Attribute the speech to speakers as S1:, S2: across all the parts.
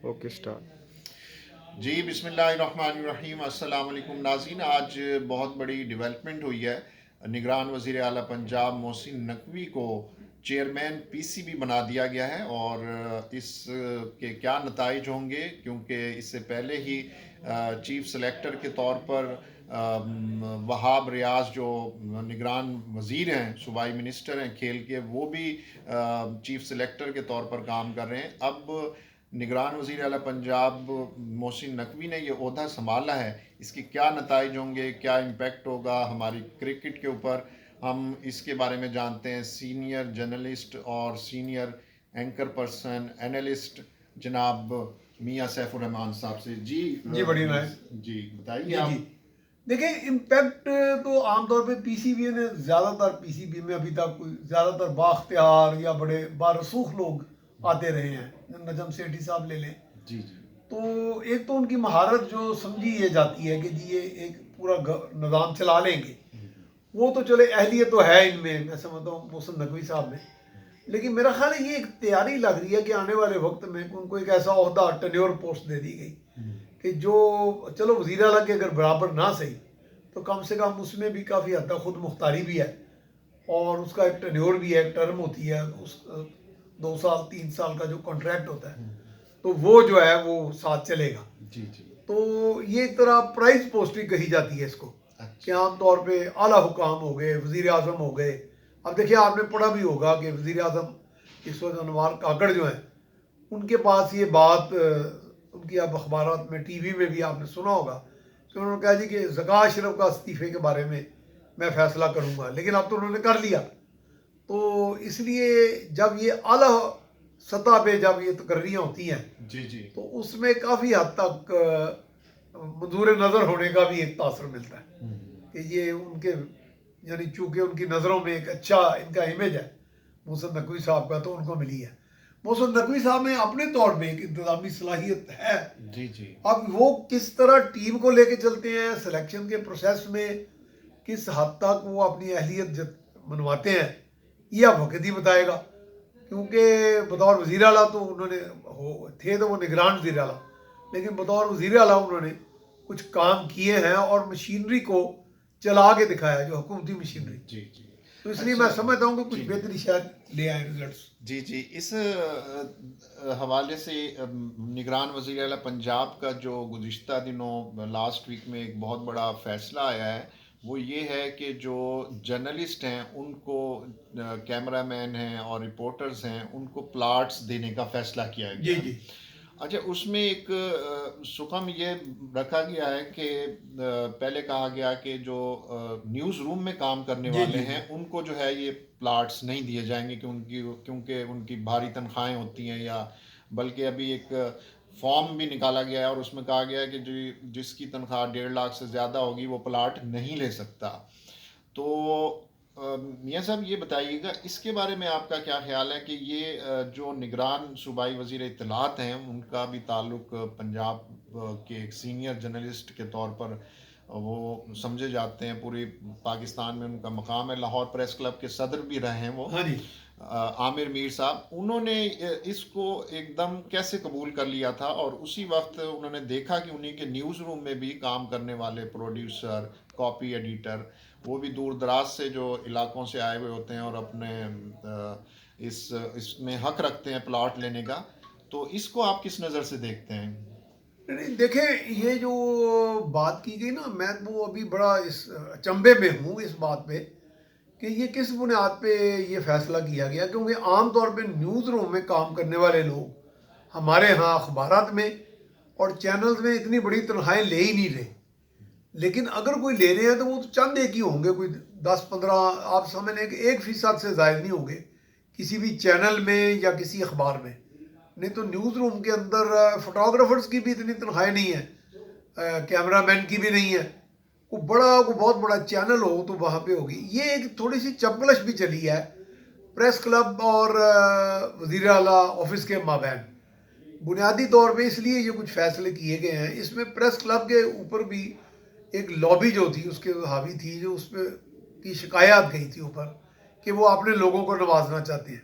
S1: Okay start.
S2: جی بسم اللہ الرحمن الرحیم. السلام علیکم ناظرین. آج بہت بڑی ڈیولپمنٹ ہوئی ہے. نگران وزیر اعلیٰ پنجاب محسن نقوی کو چیئرمین پی سی بی بنا دیا گیا ہے، اور اس کے کیا نتائج ہوں گے، کیونکہ اس سے پہلے ہی چیف سلیکٹر کے طور پر وہاب ریاض جو نگران وزیر ہیں، صوبائی منسٹر ہیں کھیل کے، وہ بھی چیف سلیکٹر کے طور پر کام کر رہے ہیں. اب نگران وزیر اعلیٰ پنجاب محسن نقوی نے یہ عہدہ سنبھالا ہے. اس کے کیا نتائج ہوں گے، کیا امپیکٹ ہوگا ہماری کرکٹ کے اوپر، ہم اس کے بارے میں جانتے ہیں سینئر جرنلسٹ اور سینئر اینکر پرسن اینالسٹ جناب میاں سیف الرحمان صاحب سے.
S3: جی بڑی نائس.
S2: جی بتائیے
S3: جی
S2: آپ.
S3: دیکھیں امپیکٹ تو عام طور پہ پی سی بی نے زیادہ تر پی سی بی میں ابھی تک کوئی زیادہ تر بااختیار یا بڑے بارسوخ لوگ آتے رہے ہیں. نجم سیٹھی صاحب لے لیں.
S2: جی جی
S3: تو ایک تو ان کی مہارت جو سمجھی یہ جاتی ہے کہ جی یہ ایک پورا نظام چلا لیں گے، وہ تو چلے اہلیت تو ہے ان میں سمجھتا ہوں محسن نقوی صاحب میں. لیکن میرا خیال ہے یہ ایک تیاری لگ رہی ہے کہ آنے والے وقت میں ان کو ایک ایسا عہدہ ٹینیور پوسٹ دے دی گئی کہ جو چلو وزیر اعلیٰ کے اگر برابر نہ صحیح تو کم سے کم اس میں بھی کافی حد تک خود مختاری بھی ہے، اور اس کا ایک ٹینیور بھی ہے، ایک ٹرم ہوتی ہے، اس 2 سال 3 سال کا جو کانٹریکٹ ہوتا ہے تو وہ جو ہے وہ ساتھ چلے گا.
S2: جی جی
S3: تو یہ ایک طرح پرائز پوسٹ بھی کہی جاتی ہے اس کو، کہ عام طور پہ اعلیٰ حکام ہو گئے، وزیر اعظم ہو گئے. اب دیکھیے آپ نے پڑھا بھی ہوگا کہ وزیر اعظم اس وقت انوار کاکڑ جو ہیں ان کے پاس یہ بات ان کی اب اخبارات میں ٹی وی میں بھی آپ نے سنا ہوگا کہ انہوں نے کہا جی کہ زکوٰۃ اشرف کا استعفے کے بارے میں فیصلہ کروں گا، لیکن اب تو انہوں نے کر لیا. تو اس لیے جب یہ اعلیٰ سطح پہ جب یہ تقرریاں ہوتی ہیں
S2: جی جی
S3: تو اس میں کافی حد تک منظور نظر ہونے کا بھی ایک تاثر ملتا ہے کہ یہ ان کے یعنی چونکہ ان کی نظروں میں ایک اچھا ان کا امیج ہے محسن نقوی صاحب کا، تو ان کو ملی ہے. محسن نقوی صاحب میں اپنے طور میں ایک انتظامی صلاحیت ہے.
S2: جی جی
S3: اب وہ کس طرح ٹیم کو لے کے چلتے ہیں سلیکشن کے پروسیس میں، کس حد تک وہ اپنی اہلیت منواتے ہیں، یہ اب وقت ہی بتائے گا. کیونکہ بطور وزیر اعلیٰ تو انہوں نے تھے تو وہ نگران وزیر اعلیٰ، لیکن بطور وزیر اعلیٰ انہوں نے کچھ کام کیے ہیں اور مشینری کو چلا کے دکھایا، جو حکومتی مشینری.
S2: جی جی
S3: تو اس لیے میں سمجھتا ہوں کہ کچھ
S2: جی.
S3: بہتری شاید لے آئے ریزلٹس.
S2: جی جی اس حوالے سے نگران وزیر اعلیٰ پنجاب کا جو گزشتہ دنوں لاسٹ ویک میں ایک بہت بڑا فیصلہ آیا ہے، وہ یہ ہے کہ جو جرنلسٹ ہیں ان کو، کیمرہ مین ہیں اور رپورٹرز ہیں، ان کو پلاٹس دینے کا فیصلہ کیا گیا.
S3: جی جی
S2: اچھا، اس میں ایک سکم یہ رکھا گیا ہے کہ پہلے کہا گیا کہ جو نیوز روم میں کام کرنے
S3: جی
S2: والے
S3: جی
S2: ہیں ان کو جو ہے یہ پلاٹس نہیں دیے جائیں گے کیونکہ ان کی بھاری تنخواہیں ہوتی ہیں، یا بلکہ ابھی ایک فارم بھی نکالا گیا ہے اور اس میں کہا گیا ہے کہ جس کی تنخواہ 1.5 لاکھ سے زیادہ ہوگی وہ پلاٹ نہیں لے سکتا. تو میاں صاحب یہ بتائیے گا اس کے بارے میں آپ کا کیا خیال ہے کہ یہ جو نگران صوبائی وزیر اطلاعات ہیں ان کا بھی تعلق پنجاب کے ایک سینئر جرنلسٹ کے طور پر وہ سمجھے جاتے ہیں، پوری پاکستان میں ان کا مقام ہے، لاہور پریس کلب کے صدر بھی رہے ہیں وہ،
S3: ہاں جی.
S2: عامر میر صاحب، انہوں نے اس کو ایک دم کیسے قبول کر لیا تھا؟ اور اسی وقت انہوں نے دیکھا کہ انہیں کے نیوز روم میں بھی کام کرنے والے پروڈیوسر، کاپی ایڈیٹر، وہ بھی دور دراز سے جو علاقوں سے آئے ہوئے ہوتے ہیں اور اپنے اس میں حق رکھتے ہیں پلاٹ لینے کا. تو اس کو آپ کس نظر سے دیکھتے ہیں؟
S3: دیکھیں یہ جو بات کی گئی نا، میں وہ ابھی بڑا اس اچنبے میں ہوں اس بات پہ کہ یہ کس بنیاد پہ یہ فیصلہ کیا گیا. کیونکہ عام طور پہ نیوز روم میں کام کرنے والے لوگ ہمارے ہاں اخبارات میں اور چینلز میں اتنی بڑی تنخواہیں لے ہی نہیں رہے. لیکن اگر کوئی لے رہے ہیں تو وہ تو چند ایک ہی ہوں گے، کوئی 10-15، آپ سمجھ لیں کہ 1% سے زائد نہیں ہوں گے کسی بھی چینل میں یا کسی اخبار میں. نہیں تو نیوز روم کے اندر فوٹوگرافرز کی بھی اتنی تنخواہیں نہیں ہیں، کیمرہ مین کی بھی نہیں ہے. کوئی بہت بڑا چینل ہو تو وہاں پہ ہوگی. یہ ایک تھوڑی سی چپکلش بھی چلی ہے پریس کلب اور وزیر اعلیٰ آفس کے مابین. بنیادی طور پہ اس لیے یہ کچھ فیصلے کیے گئے ہیں. اس میں پریس کلب کے اوپر بھی ایک لابی جو تھی اس کے حاوی تھی، جو اس پہ کی شکایات گئی تھی اوپر کہ وہ اپنے لوگوں کو نوازنا چاہتے ہیں.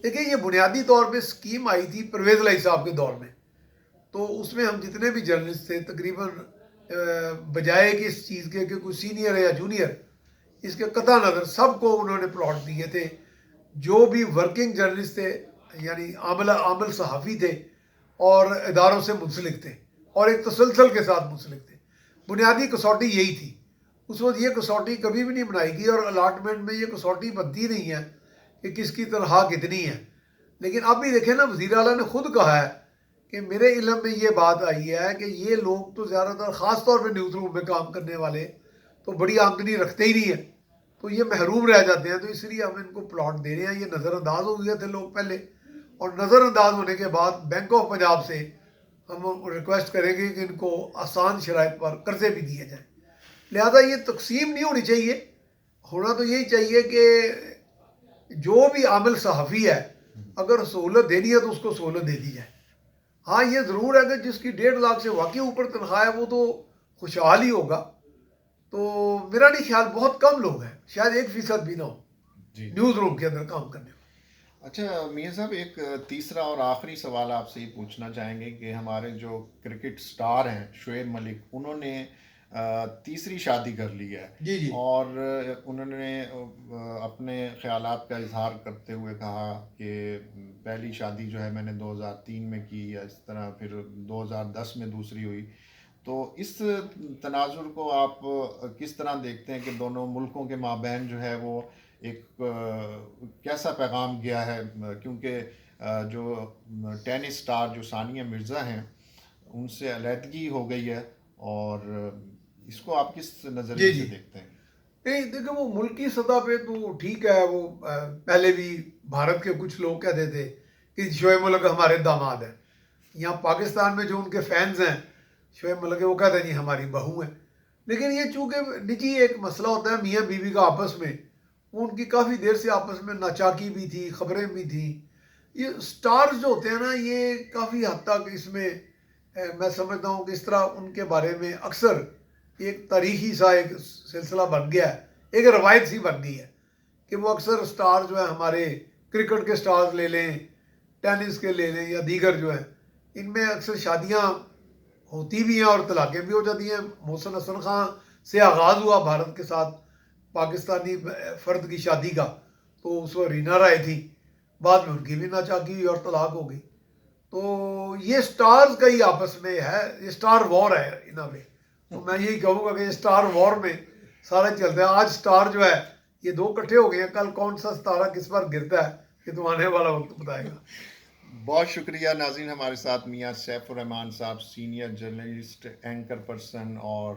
S3: دیکھیں یہ بنیادی طور پہ اسکیم آئی تھی پرویز الہی صاحب کے دور میں. تو اس میں ہم جتنے بھی جرنلسٹ تھے تقریباً بجائے کہ اس چیز کے کہ کوئی سینئر ہے یا جونیئر، اس کے قطع نظر سب کو انہوں نے پلاٹ دیے تھے، جو بھی ورکنگ جرنلسٹ تھے، یعنی عامل صحافی تھے اور اداروں سے منسلک تھے اور ایک تسلسل کے ساتھ منسلک تھے۔ بنیادی کسوٹی یہی تھی۔ اس وقت یہ کسوٹی کبھی بھی نہیں بنائی گئی اور الاٹمنٹ میں یہ کسوٹی بنتی نہیں ہے کہ کس کی تنخواہ کتنی ہے۔ لیکن اب بھی دیکھیں نا، وزیر اعلیٰ نے خود کہا ہے کہ میرے علم میں یہ بات آئی ہے کہ یہ لوگ تو زیادہ تر خاص طور پہ نیوز روم میں کام کرنے والے تو بڑی آمدنی رکھتے ہی نہیں ہیں، تو یہ محروم رہ جاتے ہیں، تو اس لیے ہم ان کو پلاٹ دے رہے ہیں۔ یہ نظر انداز ہو گئے تھے لوگ پہلے، اور نظر انداز ہونے کے بعد بینک آف پنجاب سے ہم ریکویسٹ کریں گے کہ ان کو آسان شرائط پر قرضے بھی دیے جائیں۔ لہذا یہ تقسیم نہیں ہونی چاہیے، ہونا تو یہی چاہیے کہ جو بھی عامل صحافی ہے اگر سہولت دینی ہے تو اس کو سہولت دے دی جائے۔ ہاں یہ ضرور ہے کہ جس کی 1.5 لاکھ سے واقعی اوپر تنخواہ ہے وہ تو خوشحال ہی ہوگا، تو میرا نہیں خیال بہت کم لوگ ہیں، شاید 1% بھی نہ ہو
S2: جی
S3: نیوز روم کے اندر کام کرنے والے۔
S2: اچھا میاں صاحب، ایک تیسرا اور آخری سوال آپ سے یہ پوچھنا چاہیں گے کہ ہمارے جو کرکٹ سٹار ہیں شعیب ملک، انہوں نے تیسری شادی کر لی ہے،
S3: جی جی
S2: اور انہوں نے اپنے خیالات کا اظہار کرتے ہوئے کہا کہ پہلی شادی جو ہے میں نے 2003 میں کی، یا اس طرح پھر 2010 میں دوسری ہوئی، تو اس تناظر کو آپ کس طرح دیکھتے ہیں کہ دونوں ملکوں کے مابین جو ہے وہ ایک کیسا پیغام گیا ہے؟ کیونکہ جو ٹینس سٹار جو ثانیہ مرزا ہیں ان سے علیحدگی ہو گئی ہے، اور اس کو آپ کس
S3: جی
S2: نظریے
S3: جی
S2: سے دیکھتے ہیں؟
S3: نہیں دیکھیں، وہ ملکی سطح پہ تو ٹھیک ہے، وہ پہلے بھی بھارت کے کچھ لوگ کہتے تھے کہ شعیب ملک ہمارے داماد ہیں، یہاں پاکستان میں جو ان کے فینز ہیں شعیب ملک کے، وہ کہتے ہیں جی ہماری بہو ہیں۔ لیکن یہ چونکہ نجی ایک مسئلہ ہوتا ہے میاں بیوی کا آپس میں، وہ ان کی کافی دیر سے آپس میں ناچاکی بھی تھی، خبریں بھی تھیں۔ یہ سٹارز جو ہوتے ہیں نا، یہ کافی حد تک اس میں میں سمجھتا ہوں کہ اس طرح ان کے بارے میں اکثر ایک تاریخی سا ایک سلسلہ بن گیا ہے، ایک روایت سی بن گئی ہے کہ وہ اکثر سٹار جو ہیں ہمارے کرکٹ کے سٹارز لے لیں، ٹینس کے لے لیں یا دیگر جو ہیں، ان میں اکثر شادیاں ہوتی بھی ہیں اور طلاقیں بھی ہو جاتی ہیں۔ محسن حسن خان سے آغاز ہوا بھارت کے ساتھ پاکستانی فرد کی شادی کا، تو اس وقت رینا رائے تھی، بعد میں ان کی بھی ناچاکی ہوئی اور طلاق ہو گئی۔ تو یہ سٹارز کا ہی آپس میں ہے، یہ سٹار وار ہے ان میں۔ تو میں یہی کہوں گا کہ یہ سٹار وار میں سارا چلتا ہے۔ آج سٹار جو ہے یہ دو کٹھے ہو گئے ہیں، کل کون سا ستارہ کس پر گرتا ہے یہ تو آنے والا وقت بتائے گا۔
S2: بہت شکریہ ناظرین، ہمارے ساتھ میاں سیف الرحمان صاحب، سینئر جرنلسٹ، اینکر پرسن، اور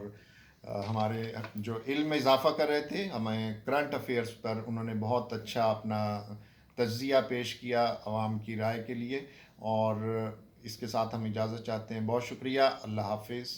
S2: ہمارے جو علم میں اضافہ کر رہے تھے ہمیں کرنٹ افیئرس پر، انہوں نے بہت اچھا اپنا تجزیہ پیش کیا عوام کی رائے کے لیے، اور اس کے ساتھ ہم اجازت چاہتے ہیں۔ بہت شکریہ، اللہ حافظ۔